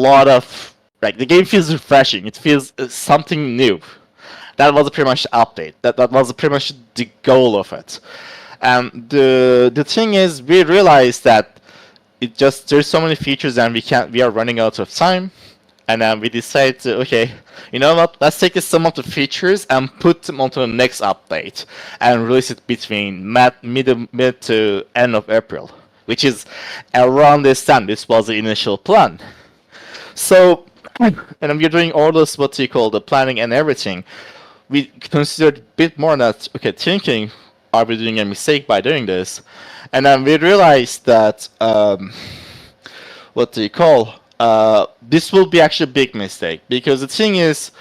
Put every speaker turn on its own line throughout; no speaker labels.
lot of, like, the game feels refreshing. It feels something new. That was pretty much the update. That was pretty much the goal of it. And the thing is, we realized that there's so many features and we are running out of time. And then we decided to, okay, you know what, let's take some of the features and put them onto the next update and release it between mid to end of April, which is around this time. This was the initial plan. So, and we're doing all this, what you call, the planning and everything. We considered a bit more that, okay, thinking, are we doing a mistake by doing this? And then we realized that, what do you call, this will be actually a big mistake, because the thing is,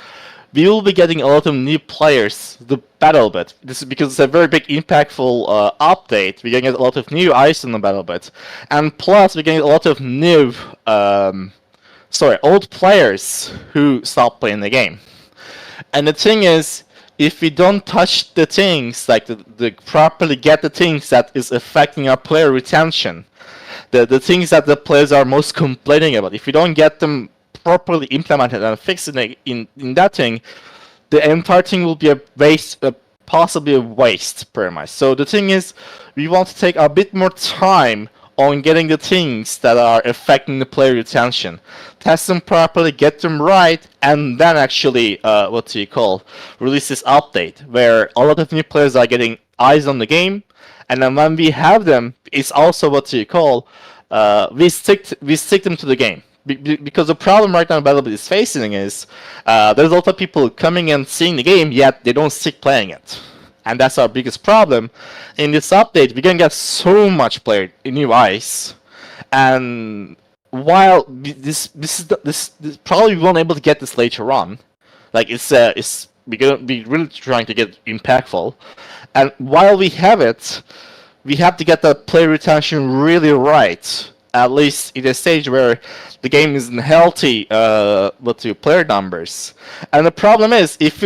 we will be getting a lot of new players, the Battlebit. This is because it's a very big, impactful update. We're getting a lot of new eyes on the Battlebit, and plus we're getting a lot of new, old players who stop playing the game. And the thing is, if we don't touch the things, like the properly get the things that is affecting our player retention, the things that the players are most complaining about, if we don't get them properly implemented and fixed in that thing, the entire thing will be a waste, possibly a waste, pretty much. So the thing is, we want to take a bit more time on getting the things that are affecting the player retention, test them properly, get them right, and then actually, release this update where a lot of new players are getting eyes on the game, and then when we have them, it's also we stick them to the game. Because the problem right now Battlebit is facing is there's a lot of people coming and seeing the game, yet they don't stick playing it. And that's our biggest problem. In this update, we're gonna get so much new eyes, and while this probably we won't be able to get this later on. Like we're gonna be really trying to get impactful, and while we have it, we have to get the player retention really right. At least in a stage where the game is in healthy player numbers. And the problem is, if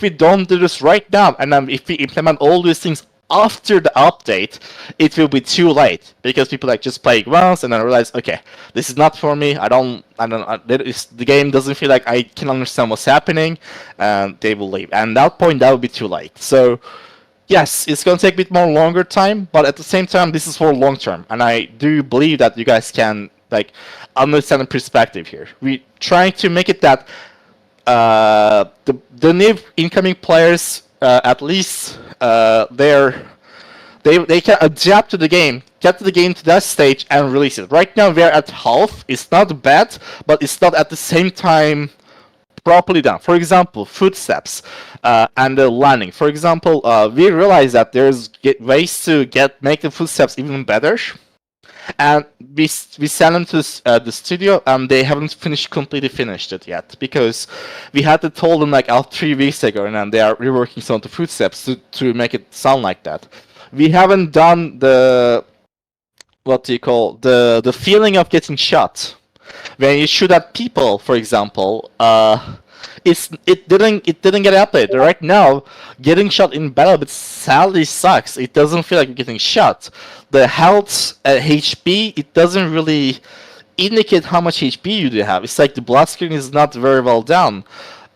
we don't do this right now, and then if we implement all these things after the update, it will be too late, because people like just play it once and then realize, okay, this is not for me. The game doesn't feel like I can understand what's happening, and they will leave. And at that point, that will be too late. So, yes, it's going to take a bit more longer time, but at the same time, this is for long term, and I do believe that you guys can understand the perspective here. We're trying to make it that the new incoming players, at least they can adapt to the game, get the game to that stage, and release it. Right now, we're at half. It's not bad, but it's not at the same time properly done. For example, footsteps and the landing. For example, we realize that there's ways to make the footsteps even better, and we send them to the studio, and they haven't completely finished it yet, because we had to told them 3 weeks ago, and then they are reworking some of the footsteps to make it sound like that. We haven't done the the feeling of getting shot. When you shoot at people, for example, it didn't get updated. Right now, getting shot in Battlebit sadly sucks. It doesn't feel like you're getting shot. The health HP, it doesn't really indicate how much HP you do have. It's like the blood screen is not very well done.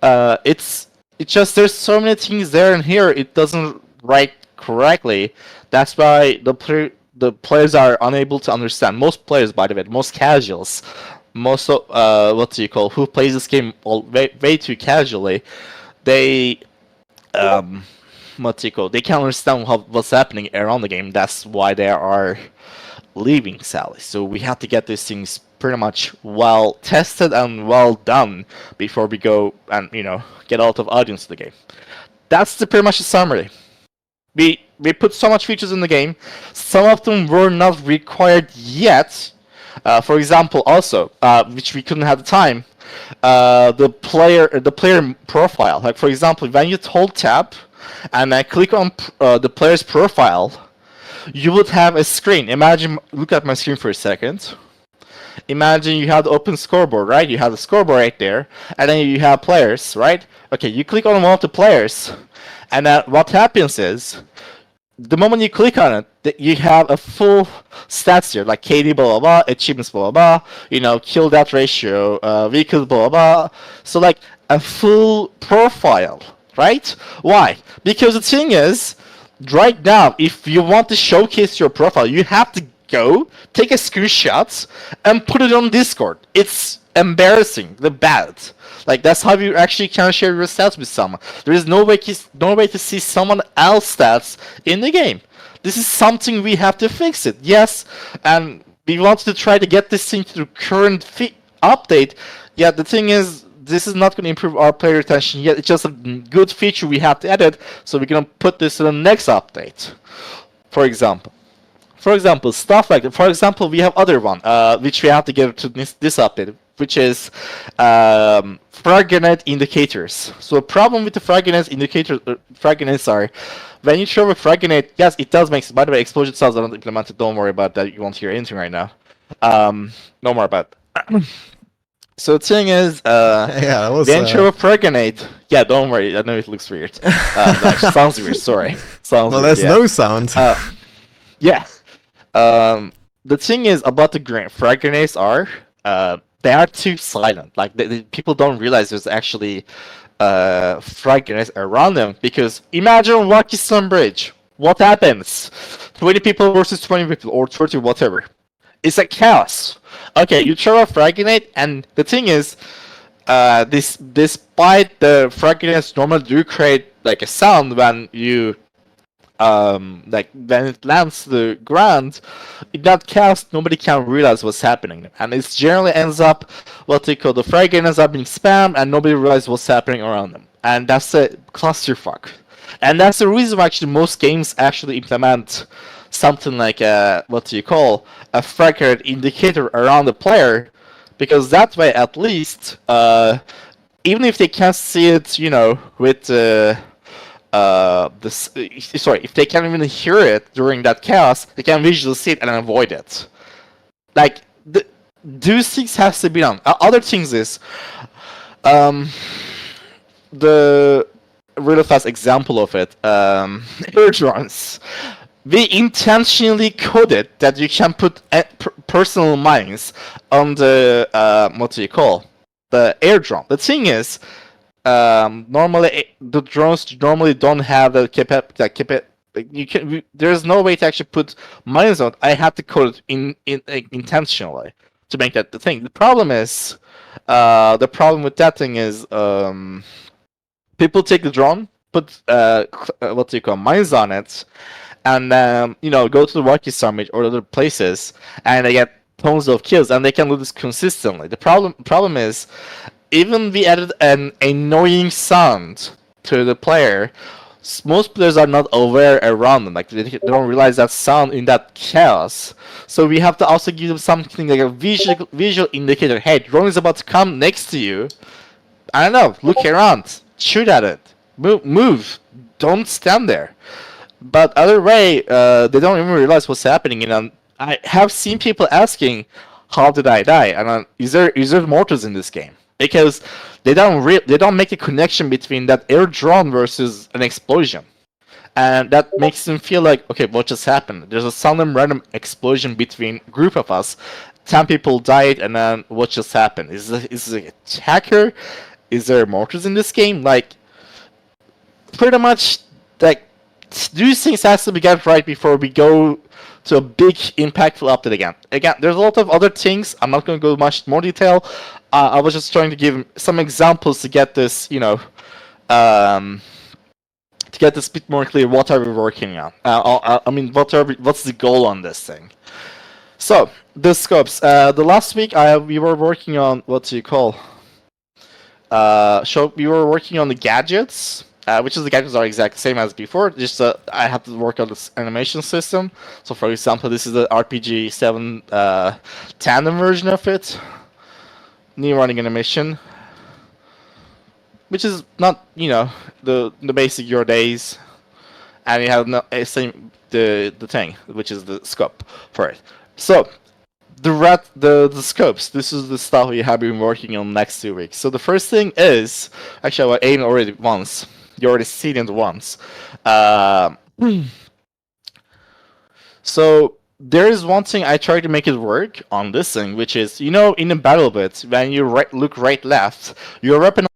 It's just there's so many things there and here. It doesn't write correctly. That's why the players are unable to understand. Most players, by the way, most casuals, most of who plays this game way too casually, they they can't understand what's happening around the game. That's why they are leaving, Sally. So we have to get these things pretty much well tested and well done before we go and get a lot of audience to the game. That's pretty much the summary. We put so much features in the game. Some of them were not required yet. For example, also, which we couldn't have the time, the player profile. Like, for example, when you hold tab and I click on the player's profile, you would have a screen. Look at my screen for a second. Imagine you have the open scoreboard, right? You have the scoreboard right there, and then you have players, right? Okay, you click on one of the players, and what happens is the moment you click on it, you have a full stats here, like KD blah blah blah, achievements blah blah blah, kill death ratio, vehicles blah blah. So like a full profile, right? Why? Because the thing is, right now, if you want to showcase your profile, you have to go take a screenshot and put it on Discord. It's embarrassing, the bad. Like that's how you actually can share your stats with someone. There is no way to see someone else's stats in the game. This is something we have to fix it. Yes, and we want to try to get this thing to the current update. Yeah, the thing is, this is not going to improve our player retention yet. It's just a good feature we have to edit, so we're going to put this in the next update. For example, stuff like that. For example, we have other one, which we have to get to this update, which is frag grenade indicators. So a problem with the frag grenade indicators, frag grenades are, when you throw a frag grenade, yes, it does make, by the way, explosion sounds are not implemented, don't worry about that, you won't hear anything right now. No more about that. So the thing is,
that was,
when you throw a frag grenade, yeah, don't worry, I know it looks weird. Sounds weird, sorry. Sounds
well,
weird,
there's
yeah.
no sound.
Yeah. The thing is about the frag grenades are, they are too silent. Like people don't realize there's actually frag grenades around them. Because imagine Rocky Sun Bridge. What happens? 20 people versus 20 people, or 30, whatever. It's a chaos. Okay, you throw a frag grenade, and the thing is, despite the frag grenades normally do create like a sound when you like when it lands to the ground, in that cast nobody can realize what's happening, and it generally ends up what they call the frag ends up being spammed, and nobody realizes what's happening around them, and that's a clusterfuck. And that's the reason why actually most games actually implement something like a frag grenade indicator around the player, because that way at least, even if they can't see it, with if they can't even hear it during that chaos, they can visually see it and avoid it. Like, those things has to be done. Other things is, the really fast example of it, airdrones. We intentionally coded that you can put personal mines on the the airdrone. The thing is, normally the drones normally don't have the capability. There's no way to actually put mines on it. I had to code it intentionally to make that the thing. The problem with that thing is, people take the drone, put mines on it, and go to the Rocky Summit or other places, and they get tons of kills, and they can do this consistently. The problem is, even we added an annoying sound to the player, most players are not aware around them. Like, they don't realize that sound in that chaos. So we have to also give them something like a visual indicator. Hey, drone is about to come next to you. I don't know, look around, shoot at it, move, don't stand there. But other way, they don't even realize what's happening. And I have seen people asking, how did I die? And is there mortars in this game? Because they don't make a connection between that air drone versus an explosion, and that makes them feel like, okay, what just happened? There's a sudden random explosion between a group of us. 10 people died, and then what just happened? Is it a hacker? Is there mortars in this game? Like, pretty much, like, these things has to be get right before we go to a big impactful update again. Again, there's a lot of other things. I'm not going to go much more detail. I was just trying to give some examples to get this, to get this bit more clear. What are we working on? What's the goal on this thing? So the scopes. The last week we were working on we were working on the gadgets. Which is the gadgets are exactly the same as before. Just I have to work on this animation system. So, for example, this is the RPG 7 tandem version of it. New running animation, which is not the basic your days, and you have the thing, which is the scope for it. So the scopes. This is the stuff we have been working on next 2 weeks. So the first thing is actually I aimed already once. You already seen it once. So there is one thing I try to make it work on this thing, which is, you know, in the Battlebit, when you look right left, your weapon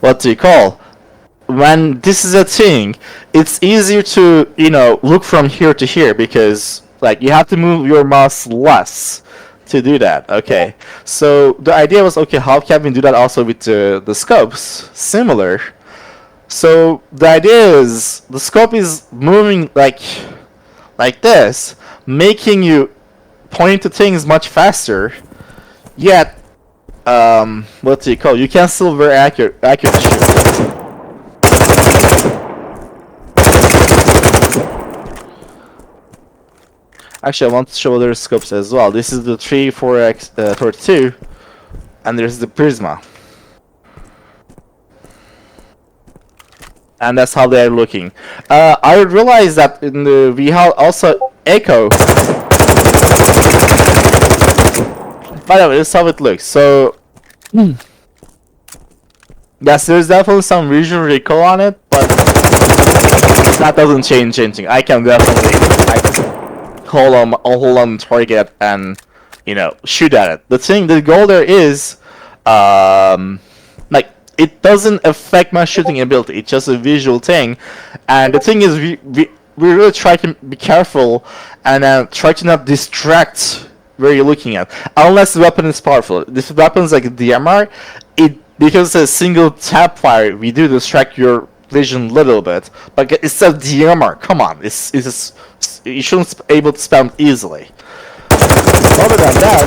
what do you call? When this is a thing, it's easier to, you know, look from here to here because like you have to move your mouse less to do that. Okay. So the idea was, okay, how can we do that also with the scopes? Similar. So the idea is the scope is moving like this, making you point to things much faster. Yet, what do you call? You can still very accurate shoot. Actually, I want to show other scopes as well. This is the 3-4x 32, and there's the Prisma. And that's how they're looking. I realized that in the we have also Echo. By the way, this is how it looks. So, yes, there's definitely some visual recall on it, but that doesn't change anything. I can definitely hold on target and, you know, shoot at it. The goal there is, like, it doesn't affect my shooting ability. It's just a visual thing, and the thing is, we really try to be careful and try to not distract where you're looking at, unless the weapon is powerful. This weapon is like a DMR. Because it's a single tap fire, we do distract your vision a little bit, but it's a DMR. Come on, you shouldn't be able to spam easily. Other than that,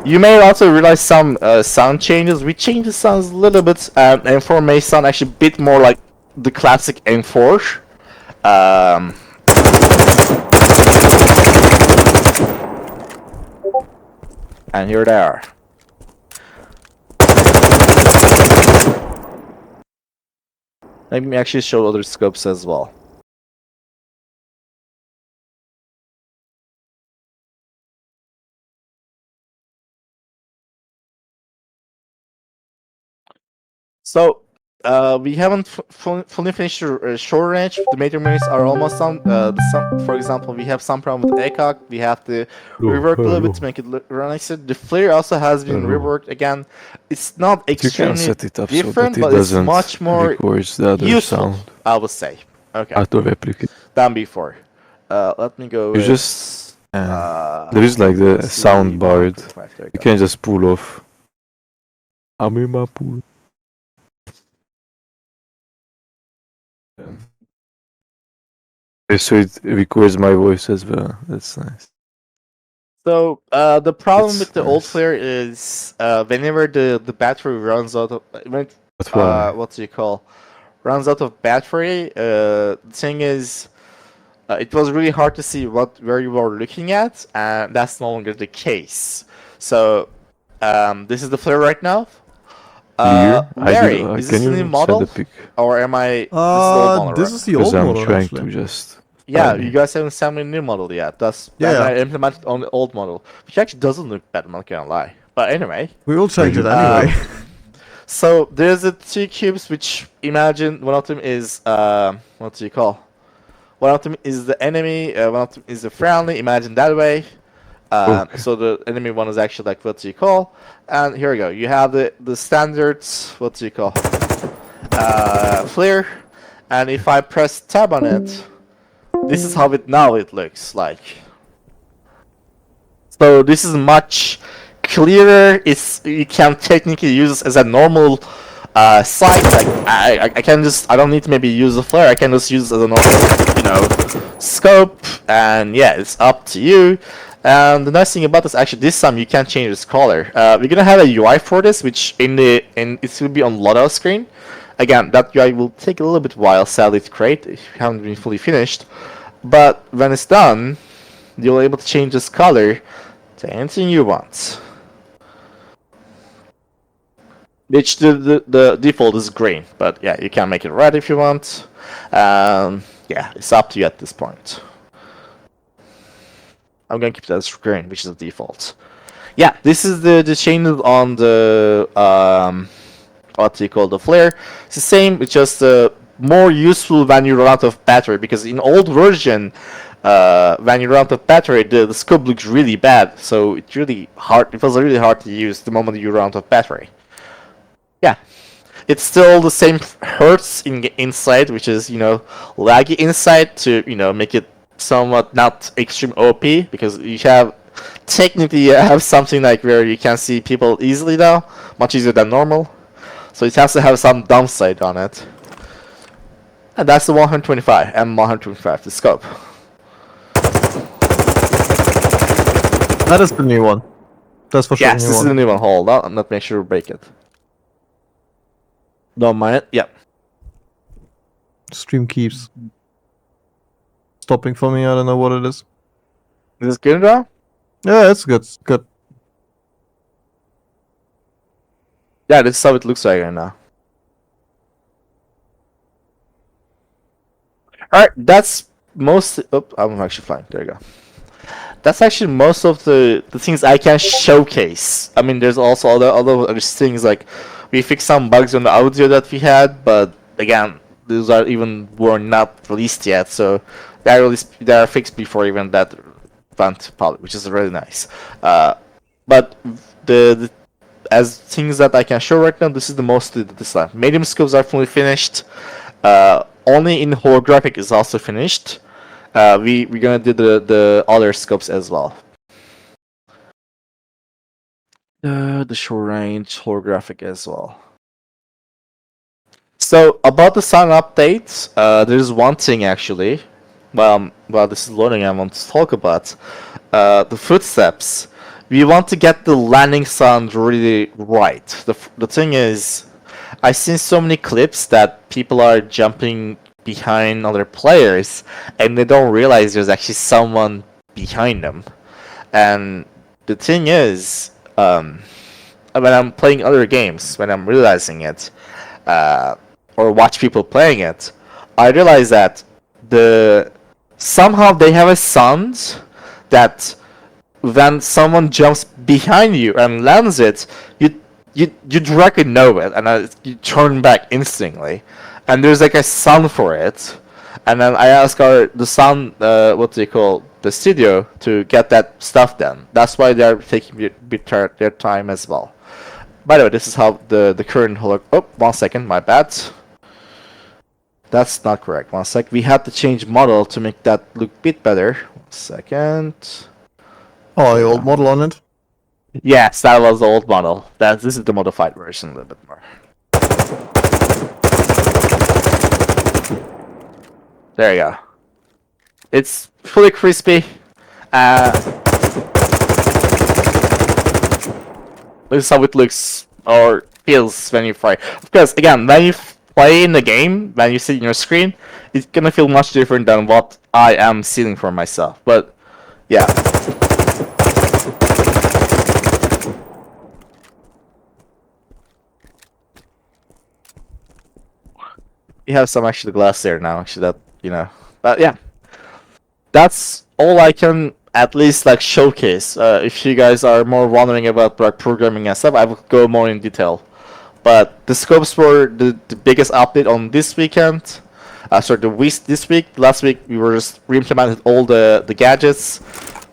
you may also realize some sound changes. We changed the sounds a little bit, and M4 may sound actually a bit more like the classic M4. And here they are. Let me actually show other scopes as well. So, we haven't fully finished short range. The major menus are almost done. For example, we have some problem with ACOG. We have to rework a little bit to make it run nicer. The flare also has been reworked again. It's not extremely
set it up
different,
so that
but it's much more useful,
sound.
I would say. Okay.
Auto-replicate.
Than before. Let me go.
You just there is like the sound bar. You can just pull off. I'm in my pool. So it records my voice as well. That's nice.
So the problem
It's
with the old
nice.
flare is whenever the battery runs out of what do you call runs out of battery. The thing is, it was really hard to see where you were looking at, and that's no longer the case. So this is the flare right now. Larry, is this a new model, or am I?
This is the old model.
I'm trying
actually.
to just.
Yeah, you guys haven't sent me a new model yet. I implemented on the old model, which actually doesn't look bad. I'm not gonna lie. But anyway,
We will change it anyway.
so there's the two cubes, which imagine one of them is what do you call? One of them is the enemy. One of them is the friendly. Imagine that way.
Okay.
So the enemy one is actually like what do you call? And here we go. You have the standards. What do you call? Flare. And if I press tab on it, this is how it looks like. So this is much clearer. You can technically use this as a normal sight. Like I don't need to maybe use a flare. I can just use it as a normal, you know, scope. And yeah, it's up to you. And the nice thing about this, actually, this time you can change its color. We're gonna have a UI for this, which it will be on loadout screen. Again, that UI will take a little bit while, sadly, to create if you haven't been fully finished. But when it's done, you'll be able to change this color to anything you want. Which the default is green, but yeah, you can make it red if you want. Yeah, it's up to you at this point. I'm gonna keep that as green, which is the default. Yeah, this is the changes on the the flare. It's the same. It's just more useful when you run out of battery, because in old version, when you run out of battery, the scope looks really bad. So it's really hard. It was really hard to use the moment you run out of battery. Yeah. It's still the same hertz inside, which is, laggy inside to, make it somewhat not extreme OP, because you have technically have something like where you can see people easily now, much easier than normal. So it has to have some downside on it. And that's the 125 and 125, the scope.
That is the new one. That's for sure.
Yes, this is the new one. Hold on, I'm not make sure to break it. Don't mind it. Yep.
Stream keeps stopping for me. I don't know what it is.
Is this good now?
Yeah, it's good. It's good.
Yeah, this is how it looks like right now. Alright, that's most... Oh, I'm actually flying. There you go. That's actually most of the things I can showcase. I mean, there's also other things, like we fixed some bugs on the audio that we had, but again, those were not released yet, so they are fixed before even that went public, which is really nice. But as things that I can show right now, this is the most this time. Medium scopes are fully finished. Only in holographic is also finished. We're gonna do the other scopes as well. The short range holographic as well. So about the sound updates, there's one thing actually. While this is loading, I want to talk about the footsteps. We want to get the landing sound really right. The thing is, I've seen so many clips that people are jumping behind other players and they don't realize there's actually someone behind them. And the thing is, when I'm playing other games, when I'm realizing it, or watch people playing it, I realize that somehow they have a sound that when someone jumps behind you and lands it, you directly know it, and you turn back instantly. And there's like a sound for it, and then I ask the sound, the studio to get that stuff done. That's why they're taking their time as well. By the way, this is how the current oh, 1 second, my bad. That's not correct. 1 sec. We had to change model to make that look a bit better. 1 second.
Oh, the old model on it?
Yes, that was the old model. This is the modified version a little bit more. There you go. It's fully crispy. This is how it looks or feels when you fly. Of course, again, when you play in the game, when you see it in your screen, it's gonna feel much different than what I am seeing for myself. But yeah. We have some actually glass there now, actually, that, but yeah. That's all I can at least like showcase. If you guys are more wondering about like programming and stuff, I will go more in detail. But the scopes were the biggest update on this weekend. This week. Last week we were just re-implemented all the gadgets,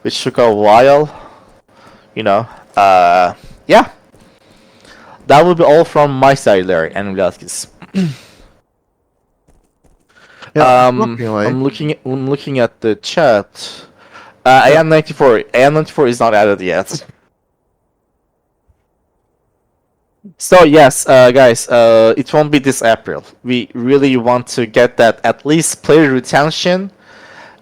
which took a while. Yeah. That will be all from my side, Larry and Velasquez.
Yeah,
I'm looking at the chat. AM94 is not added yet. So yes, guys, it won't be this April. We really want to get that at least player retention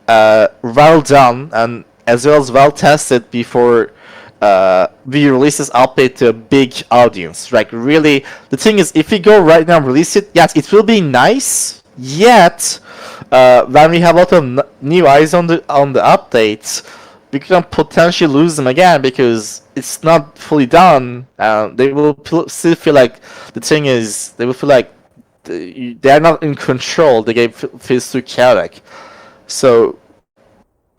well done and as well as well tested before we release this update to a big audience. Like really, the thing is, if we go right now and release it, yes, it will be nice. Yet, when we have a lot of new eyes on the updates, we can potentially lose them again because it's not fully done. They will still feel like the thing is, they will feel like they are not in control. The game feels too chaotic. So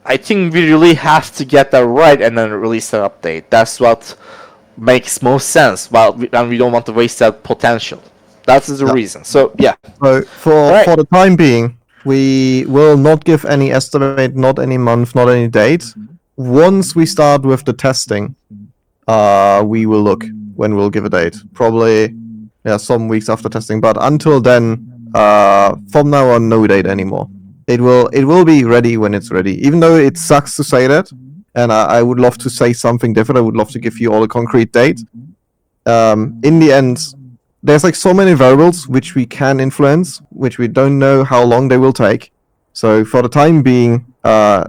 I think we really have to get that right and then release that update. That's what makes most sense. And we don't want to waste that potential. That is the reason. So yeah.
So for
Right.
for the time being, we will not give any estimate, not any month, not any date. Once we start with the testing, we will look when we'll give a date. Probably, yeah, some weeks after testing. But until then, from now on, no date anymore. It will be ready when it's ready. Even though it sucks to say that, and I would love to say something different. I would love to give you all a concrete date. In the end, there's like so many variables which we can influence, which we don't know how long they will take. So for the time being,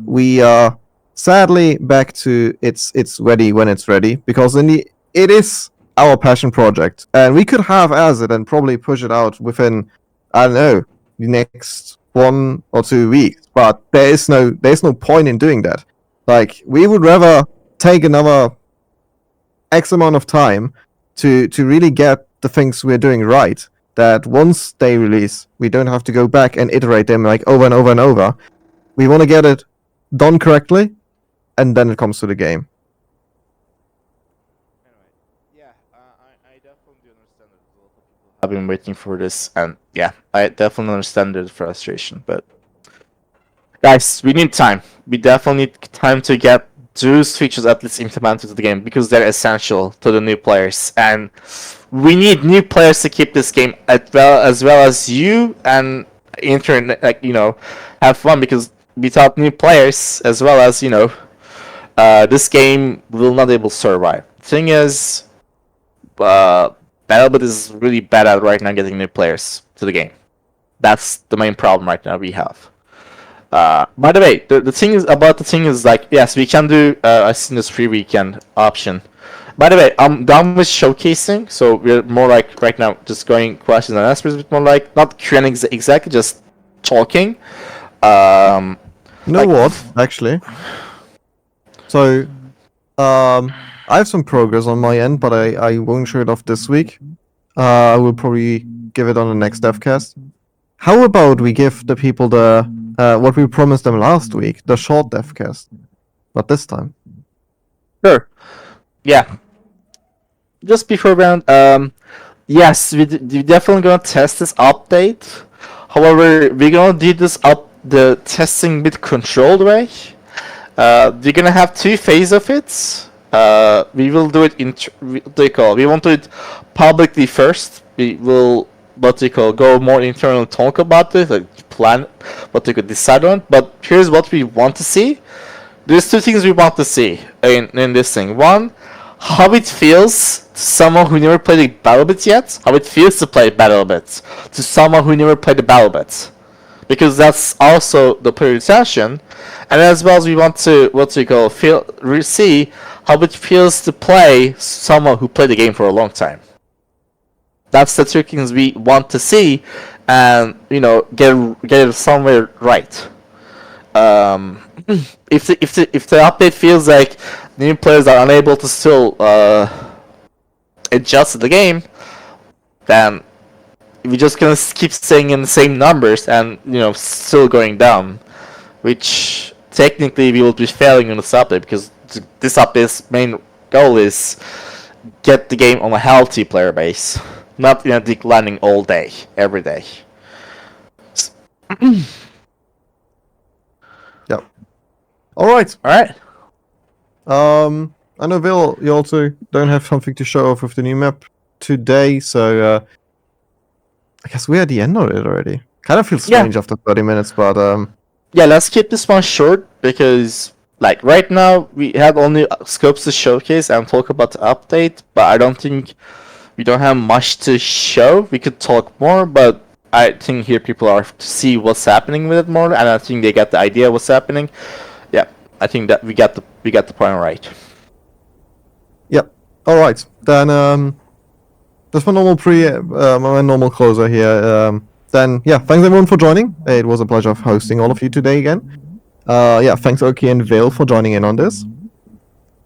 we are sadly back to it's ready when it's ready, because it is our passion project, and we could have as it and probably push it out within, I don't know, the next 1 or 2 weeks. But there's no point in doing that. Like, we would rather take another X amount of time to really get the things we're doing right, that once they release, we don't have to go back and iterate them like over and over and over. We want to get it done correctly, and then it comes to the game.
Yeah, I definitely do understand that a lot of people have been waiting for this, and yeah, I definitely understand the frustration. But guys, we need time. We definitely need time to get those features at least implemented to the game, because they're essential to the new players, and we need new players to keep this game as well as you and internet, like, you know, have fun, because without new players as well as, you know, this game will not able to survive. Thing is, Battlebit is really bad at right now getting new players to the game. That's the main problem right now we have. By the way, the thing is like, yes, we can do a this free weekend option. By the way, I'm done with showcasing, so we're more like right now just going questions and answers, a bit more like not Q&A exactly, just talking.
You know
like,
what? Actually, so I have some progress on my end, but I won't show it off this week. I will probably give it on the next Devcast. How about we give the people the what we promised them last week, the short Devcast, but this time?
Sure. Yeah. Just before round, yes, we definitely gonna test this update. However, we're gonna do the testing with controlled way. We're gonna have 2 phases of it. We will do it we won't do it publicly first. We will go more internal talk about it, like plan what we could decide on. But here's what we want to see. There's 2 things we want to see in this thing. One, how it feels to someone who never played the Battlebit yet. How it feels to play Battlebit to someone who never played the Battlebit, because that's also the player retention. And as well as we want to see how it feels to play someone who played the game for a long time. That's the 2 things we want to see, and you know, get it somewhere right. If the update feels like new players are unable to still adjust to the game, then we're just gonna keep staying in the same numbers and, you know, still going down, which technically we will be failing in this update, because this update's main goal is get the game on a healthy player base, not, you know, declining all day, every day.
Yep. All right.
Alright.
I know, Bill, you also don't have something to show off with the new map today, so I guess we're at the end of it already. Kind of feels strange after 30 minutes, but
yeah, let's keep this one short, because like right now we have only scopes to showcase and talk about the update, but I don't think we don't have much to show. We could talk more, but I think here people are to see what's happening with it more, and I think they get the idea of what's happening. Yeah, I think that we got the point right.
Yep. All right, then that's my normal my normal closer here. Then yeah, thanks everyone for joining. It was a pleasure hosting all of you today again. Yeah, thanks Oki and Vale for joining in on this.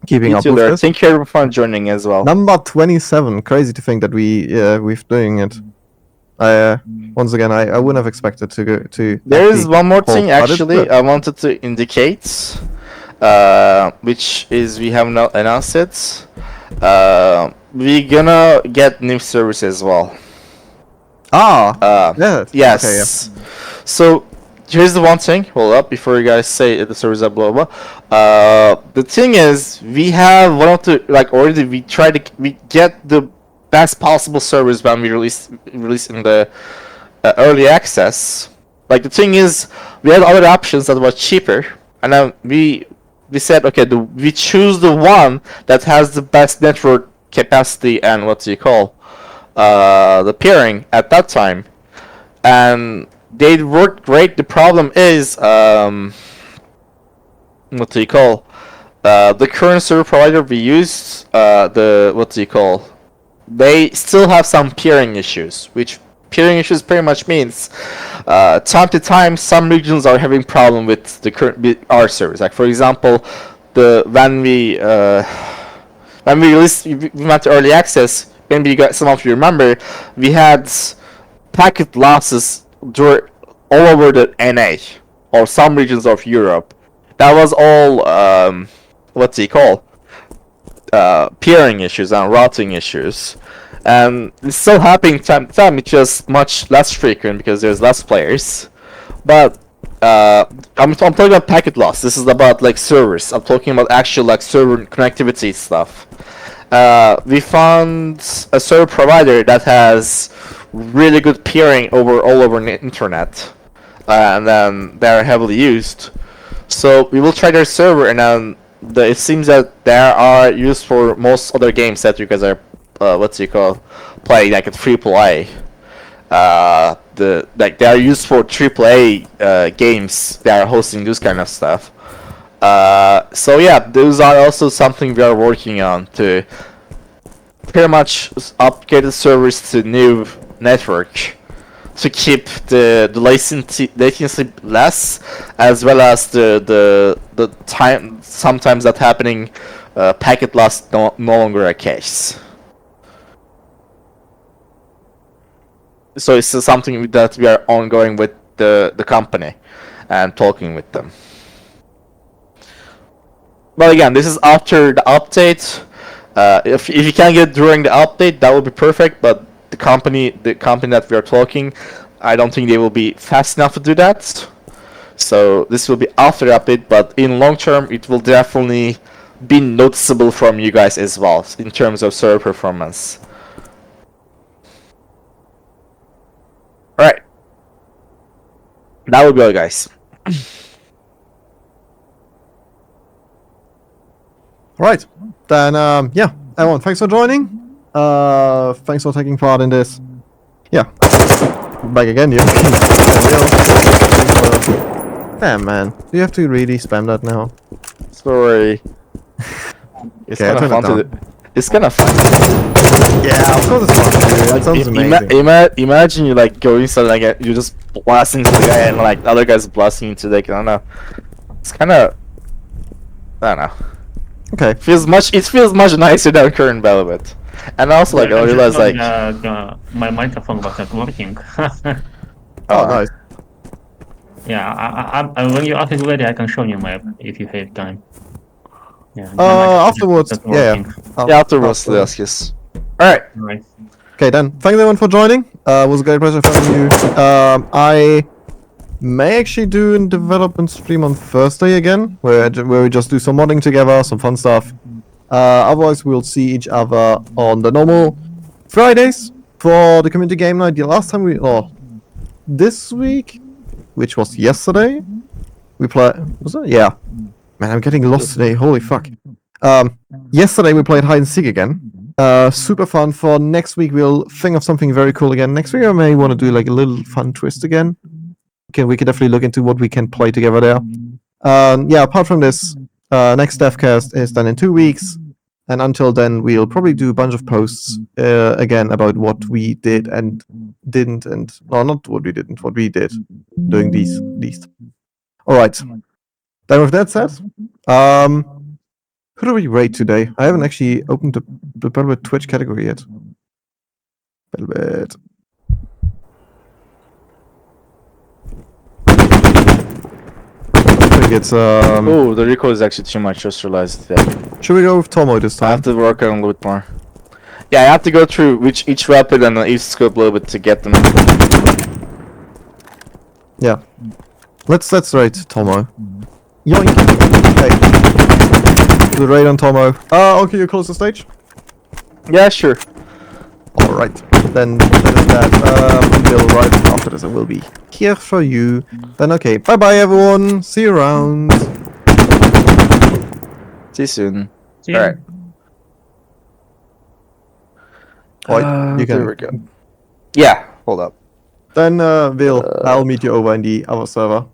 Keeping up with this.
Thank you everyone for joining as well.
Number 27. Crazy to think that we've doing it. Once again, I wouldn't have expected to go to.
There is one more thing actually I wanted to indicate, which is we have not announced it. We're gonna get new service as well.
Yeah.
Yes.
Okay, yeah.
So here's the one thing. Hold up, before you guys say the servers are blah blah. The thing is, we have one of the already we get the best possible servers when we release in the early access. Like the thing is, we had other options that were cheaper, and then we said okay, we choose the one that has the best network capacity and the pairing at that time, and they worked great. The problem is the current server provider we use, they still have some peering issues, which peering issues pretty much means time to time some regions are having problem with our servers. Like for example, when we released, we went to early access. Maybe some of you remember, we had packet losses all over the NA or some regions of Europe. That was all peering issues and routing issues, and it's still happening time to time. It's just much less frequent because there's less players. But I'm talking about packet loss. This is about like servers. I'm talking about actual like server connectivity stuff. We found a server provider that has really good peering all over the internet, and then they're heavily used. So we will try their server, and then it seems that they are used for most other games that you guys are playing, like at AAA. They are used for AAA games. They are hosting this kind of stuff. So yeah, those are also something we are working on to pretty much upgrade the servers to new network to keep the latency less, as well as the time sometimes that happening packet loss no longer a case. So it's something that we are ongoing with the company and talking with them. But again, this is after the update. If you can get during the update, that would be perfect. But the company that we are talking, I don't think they will be fast enough to do that. So this will be after the update, but in long term, it will definitely be noticeable from you guys as well in terms of server performance. All right, that will be all, guys.
Right, then yeah, everyone, thanks for joining. Thanks for taking part in this. Yeah, back again, you. Damn, man, do you have to really spam that now?
Sorry. It's
Okay,
kind of fun to do. It's kind of fun.
Yeah, of course it's fun. Dude. That sounds amazing.
Imagine you like going something like you're just blasting into the guy and like the other guy's blasting into the. I don't know. It's kind of. I don't know.
Okay.
It feels much nicer than current Battlebit. And also like I realized like
my microphone was not working.
Oh, nice.
Yeah, when you are ready, I can show you map if you have time. Yeah.
Afterwards. Yeah.
Afterwards, yes. Alright.
Right.
Okay, then. Thanks everyone for joining. It was a great pleasure having you. I may actually do a development stream on Thursday again, where we just do some modding together, some fun stuff. Otherwise, we'll see each other on the normal Fridays for the community game night. The last time this week, which was yesterday, we played. Was it? Yeah. Man, I'm getting lost today. Holy fuck. Yesterday we played hide and seek again. Super fun. For next week, we'll think of something very cool again. Next week, I may want to do like a little fun twist again. We can definitely look into what we can play together there. Yeah, apart from this, next Devcast is done in 2 weeks. And until then, we'll probably do a bunch of posts again about what we did and didn't, and no, not what we didn't, what we did doing these. All right. Then with that said, who do we rate today? I haven't actually opened the Battlebit Twitch category yet. Battlebit. I think it's
oh, the recoil is actually too much. Just realized that.
Should we go with Tomo this
I
time?
have to work on a little bit more. Yeah, I have to go through each weapon and each scope a little bit to get them.
Yeah. Let's raid Tomo. Yoink. Okay. The raid on Tomo. Okay, you close the stage?
Yeah, sure.
Alright. Then that is that. Until right after this I will be here for you. Then okay. Bye bye everyone. See you around.
See you soon.
See you.
Alright.
Right, you
There
can.
we go. Yeah, hold up.
Then Will, I'll meet you over in the other server.